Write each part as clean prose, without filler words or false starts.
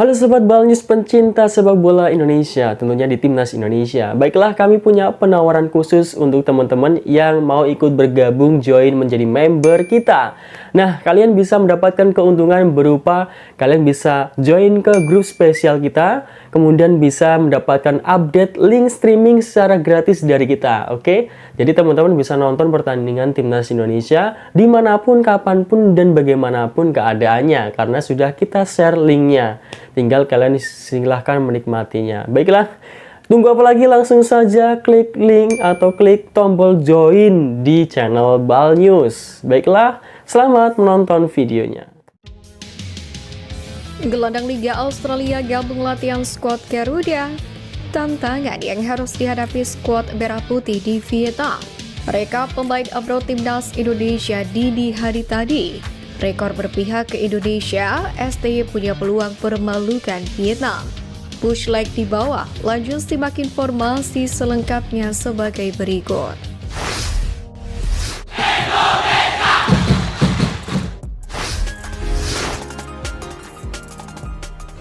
Halo Sobat Balnews pencinta sepak bola Indonesia, tentunya di Timnas Indonesia. Baiklah, kami punya penawaran khusus untuk teman-teman yang mau ikut bergabung join menjadi member kita. Nah, kalian bisa mendapatkan keuntungan berupa kalian bisa join ke grup spesial kita, kemudian bisa mendapatkan update link streaming secara gratis dari kita, oke? Jadi teman-teman bisa nonton pertandingan Timnas Indonesia dimanapun, kapanpun, dan bagaimanapun keadaannya, karena sudah kita share linknya. Tinggal kalian silahkan menikmatinya. Baiklah, tunggu apa lagi? Langsung saja klik link atau klik tombol join di channel Balnews. Baiklah, selamat menonton videonya. Gelandang Liga Australia gabung latihan skuad Garuda. Tantangan yang harus dihadapi skuad Merah Putih di Vietnam. Rekap pemain abroad Timnas Indonesia Didi hari tadi. Rekor berpihak ke Indonesia, STY punya peluang permalukan Vietnam. Push leg di bawah, lanjut simak informasi selengkapnya sebagai berikut.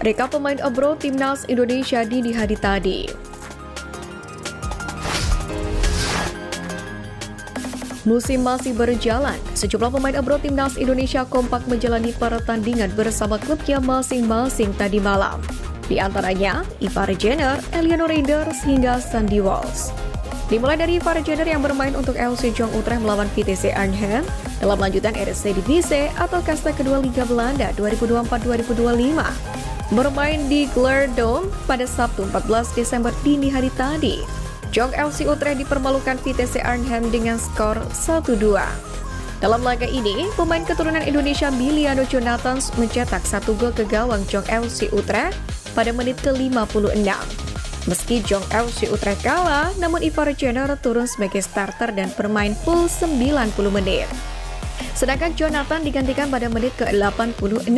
Rekap pemain abroad Timnas Indonesia di hari tadi. Musim masih berjalan, sejumlah pemain abroad Timnas Indonesia kompak menjalani pertandingan bersama klubnya masing-masing tadi malam. Di antaranya, Ivar Jenner, Eliano Reinders, hingga Sandy Walsh. Dimulai dari Ivar Jenner yang bermain untuk FC Jong Utrecht melawan VTC Arnhem dalam lanjutan Eredivisie atau kasta kedua Liga Belanda 2024-2025. Bermain di Glerdome pada Sabtu 14 Desember dini hari tadi. Jong FC Utrecht dipermalukan VTC Arnhem dengan skor 1-2. Dalam laga ini, pemain keturunan Indonesia Miliano Jonathans mencetak 1 gol ke gawang Jong FC Utrecht pada menit ke-56. Meski Jong FC Utrecht kalah, namun Ivar Jenner turun sebagai starter dan bermain full 90 menit. Sedangkan Jonathan digantikan pada menit ke-86.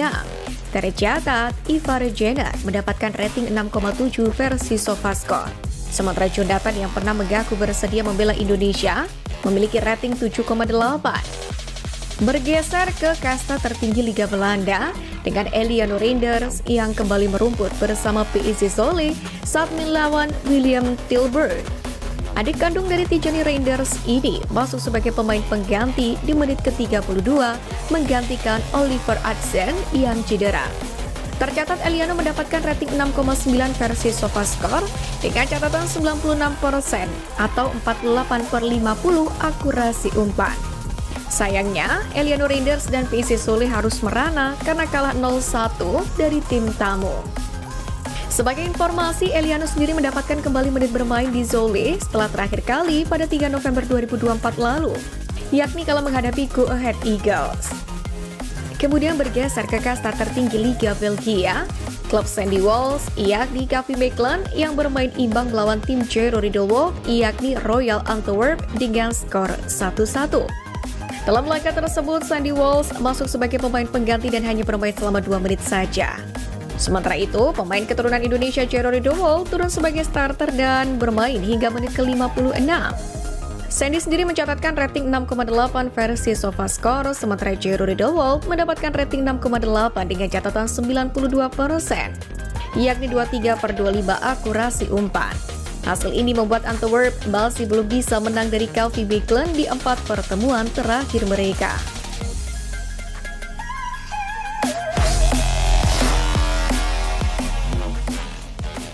Tercatat, Ivar Jenner mendapatkan rating 6,7 versi SofaScore. Sementara Jonathan yang pernah mengaku bersedia membela Indonesia memiliki rating 7,8. Bergeser ke kasta tertinggi Liga Belanda dengan Eliano Reinders yang kembali merumput bersama PSV Zwolle saat melawan Willem Tilburg. Adik kandung dari Tijani Reinders ini masuk sebagai pemain pengganti di menit ke-32 menggantikan Oliver Adsen yang cedera. Tercatat Eliano mendapatkan rating 6,9 versi SofaScore dengan catatan 96% atau 48/50 akurasi umpan. Sayangnya, Eliano Reinders dan PSV Zwolle harus merana karena kalah 0-1 dari tim tamu. Sebagai informasi, Eliano sendiri mendapatkan kembali menit bermain di Zwolle setelah terakhir kali pada 3 November 2024 lalu, yakni kala menghadapi Go Ahead Eagles. Kemudian bergeser ke kasta tertinggi Liga Belgia, klub Sandy Walsh yakni KV Mechelen yang bermain imbang melawan tim Jero Ridderwolf yakni Royal Antwerp dengan skor 1-1. Dalam laga tersebut, Sandy Walsh masuk sebagai pemain pengganti dan hanya bermain selama 2 menit saja. Sementara itu, pemain keturunan Indonesia Jero Ridderwolf turun sebagai starter dan bermain hingga menit ke-56. Sandy sendiri mencatatkan rating 6,8 versi SofaScore, sementara Jero Ridderwolf mendapatkan rating 6,8 dengan catatan 92%, yakni 23/25 akurasi umpan. Hasil ini membuat Antwerp masih belum bisa menang dari KV Mechelen di 4 pertemuan terakhir mereka.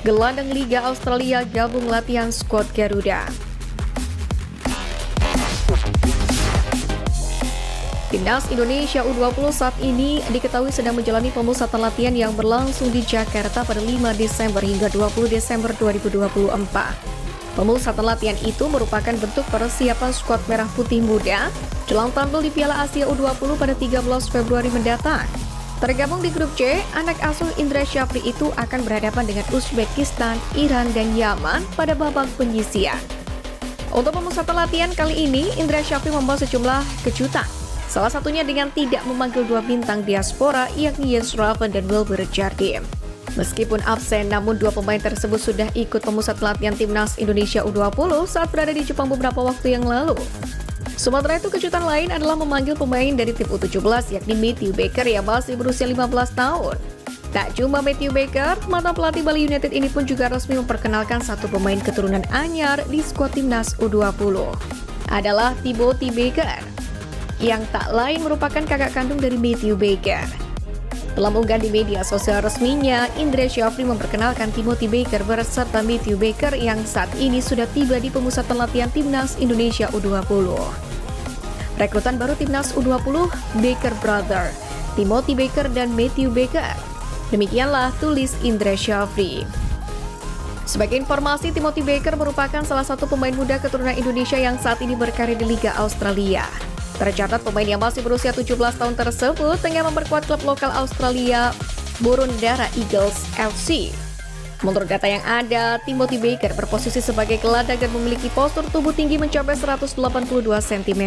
Gelandang Liga Australia gabung latihan skuad Garuda. Timnas Indonesia U20 saat ini diketahui sedang menjalani pemusatan latihan yang berlangsung di Jakarta pada 5 Desember hingga 20 Desember 2024. Pemusatan latihan itu merupakan bentuk persiapan skuad Merah Putih muda jelang tampil di Piala Asia U20 pada 13 Februari mendatang. Tergabung di grup C, anak asuh Indra Syafri itu akan berhadapan dengan Uzbekistan, Iran, dan Yaman pada babak penyisian. Untuk pemusatan latihan kali ini, Indra Syafri membawa sejumlah kejutan. Salah satunya dengan tidak memanggil 2 bintang diaspora yakni Jens Raven dan Wilber Jardim. Meskipun absen, namun 2 pemain tersebut sudah ikut pemusat latihan Timnas Indonesia U20 saat berada di Jepang beberapa waktu yang lalu. Sementara itu, kejutan lain adalah memanggil pemain dari tim U17 yakni Matthew Baker yang masih berusia 15 tahun. Tak cuma Matthew Baker, mantan pelatih Bali United ini pun juga resmi memperkenalkan satu pemain keturunan anyar di skuad timnas U20. Adalah Timothy Baker, yang tak lain merupakan kakak kandung dari Matthew Baker. Dalam unggahan di media sosial resminya, Indra Syafri memperkenalkan Timothy Baker beserta Matthew Baker yang saat ini sudah tiba di pemusatan latihan timnas Indonesia U20. Rekrutan baru timnas U20, Baker Brother, Timothy Baker dan Matthew Baker. Demikianlah tulis Indra Syafri. Sebagai informasi, Timothy Baker merupakan salah satu pemain muda keturunan Indonesia yang saat ini berkarir di Liga Australia. Tercatat pemain yang masih berusia 17 tahun tersebut tengah memperkuat klub lokal Australia, Boroondara Eagles FC. Menurut data yang ada, Timothy Baker berposisi sebagai gelandang dan memiliki postur tubuh tinggi mencapai 182 cm.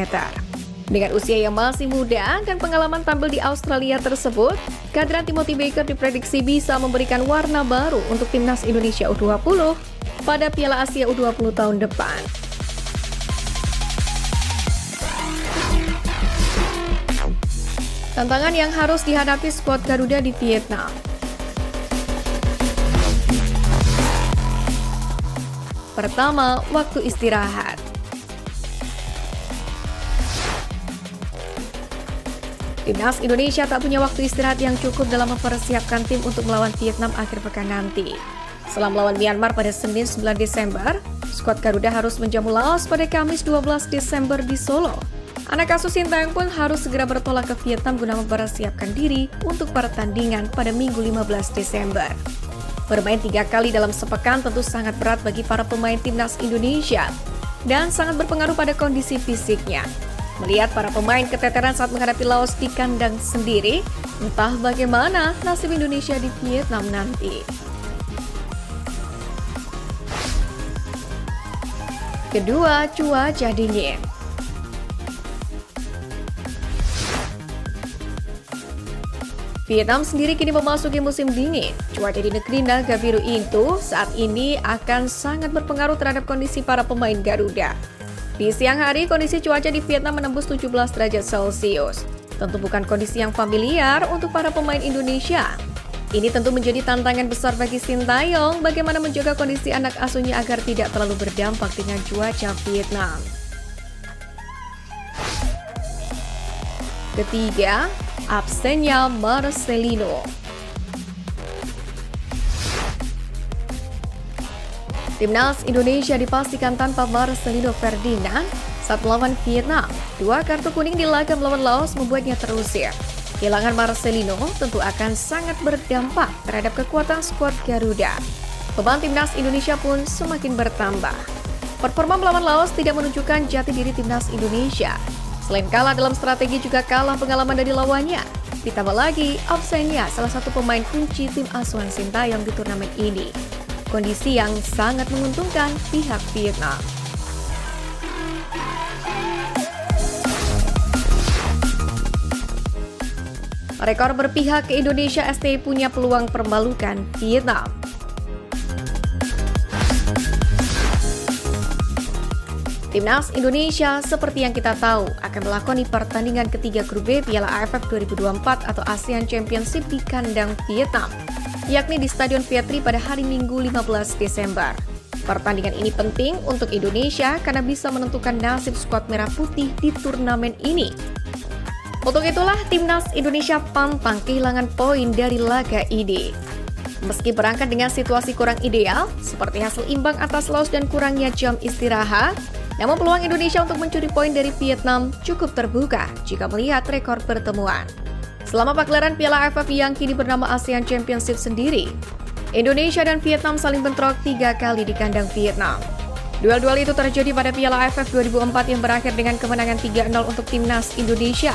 Dengan usia yang masih muda dan pengalaman tampil di Australia tersebut, kehadiran Timothy Baker diprediksi bisa memberikan warna baru untuk timnas Indonesia U20 pada Piala Asia U20 tahun depan. Tantangan yang harus dihadapi skuad Garuda di Vietnam. Pertama, waktu istirahat. Timnas Indonesia tak punya waktu istirahat yang cukup dalam mempersiapkan tim untuk melawan Vietnam akhir pekan nanti. Setelah melawan Myanmar pada Senin 9 Desember, skuad Garuda harus menjamu Laos pada Kamis 12 Desember di Solo. Anak asuh Sintayong pun harus segera bertolak ke Vietnam guna mempersiapkan diri untuk pertandingan pada Minggu 15 Desember. Bermain 3 kali dalam sepekan tentu sangat berat bagi para pemain timnas Indonesia dan sangat berpengaruh pada kondisi fisiknya. Melihat para pemain keteteran saat menghadapi Laos di kandang sendiri, entah bagaimana nasib Indonesia di Vietnam nanti. Kedua, cuaca dingin. Vietnam sendiri kini memasuki musim dingin. Cuaca di negeri Naga Biru itu saat ini akan sangat berpengaruh terhadap kondisi para pemain Garuda. Di siang hari, kondisi cuaca di Vietnam menembus 17 derajat Celcius. Tentu bukan kondisi yang familiar untuk para pemain Indonesia. Ini tentu menjadi tantangan besar bagi Sintayong bagaimana menjaga kondisi anak asuhnya agar tidak terlalu berdampak dengan cuaca Vietnam. Ketiga, absennya Marcelino. Timnas Indonesia dipastikan tanpa Marcelino Ferdinand saat melawan Vietnam. 2 kartu kuning di laga melawan Laos membuatnya terusir. Kehilangan Marcelino tentu akan sangat berdampak terhadap kekuatan skuad Garuda. Beban timnas Indonesia pun semakin bertambah. Performa melawan Laos tidak menunjukkan jati diri timnas Indonesia. Selain kalah dalam strategi juga kalah pengalaman dari lawannya. Ditambah lagi absennya salah satu pemain kunci tim asuhan Sintayong di turnamen ini. Kondisi yang sangat menguntungkan pihak Vietnam. Rekor berpihak ke Indonesia, STI punya peluang permalukan Vietnam. Timnas Indonesia seperti yang kita tahu akan melakoni pertandingan ketiga grup B Piala AFF 2024 atau ASEAN Championship di kandang Vietnam, yakni di Stadion Vietri pada hari Minggu 15 Desember. Pertandingan ini penting untuk Indonesia karena bisa menentukan nasib skuad merah putih di turnamen ini. Untuk itulah timnas Indonesia pantang kehilangan poin dari laga ini. Meski berangkat dengan situasi kurang ideal, seperti hasil imbang atas Laos dan kurangnya jam istirahat, namun peluang Indonesia untuk mencuri poin dari Vietnam cukup terbuka jika melihat rekor pertemuan. Selama pagelaran Piala AFF yang kini bernama ASEAN Championship sendiri, Indonesia dan Vietnam saling bentrok 3 kali di kandang Vietnam. Duel-duel itu terjadi pada Piala AFF 2004 yang berakhir dengan kemenangan 3-0 untuk timnas Indonesia.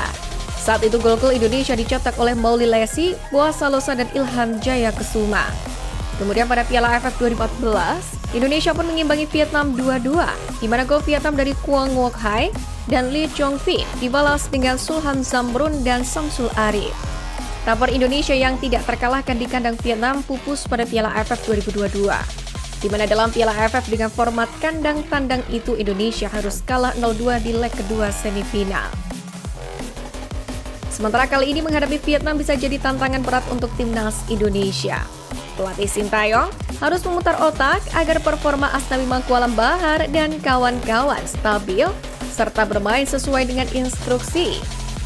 Saat itu gol-gol Indonesia dicetak oleh Mauli Lesi, Boa Salosa, dan Ilham Jaya Kesuma. Kemudian pada Piala AFF 2014, Indonesia pun mengimbangi Vietnam 2-2, di mana gol Vietnam dari Quang Ngoc Hai dan Lee Chong Fin dibalas dengan Sulhan Zamrun dan Samsul Arif. Rapor Indonesia yang tidak terkalahkan di kandang Vietnam pupus pada Piala AFF 2022, di mana dalam Piala AFF dengan format kandang tandang itu Indonesia harus kalah 0-2 di leg kedua semifinal. Sementara kali ini menghadapi Vietnam bisa jadi tantangan berat untuk timnas Indonesia. Pelatih Sintayong harus memutar otak agar performa Asnawi Mangkualam Bahar dan kawan-kawan stabil serta bermain sesuai dengan instruksi.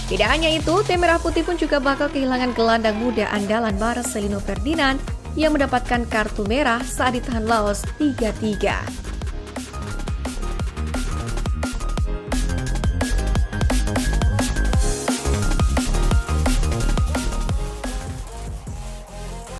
Tidak hanya itu, tim Merah Putih pun juga bakal kehilangan gelandang muda andalan Marcelino Ferdinand yang mendapatkan kartu merah saat ditahan Laos 3-3.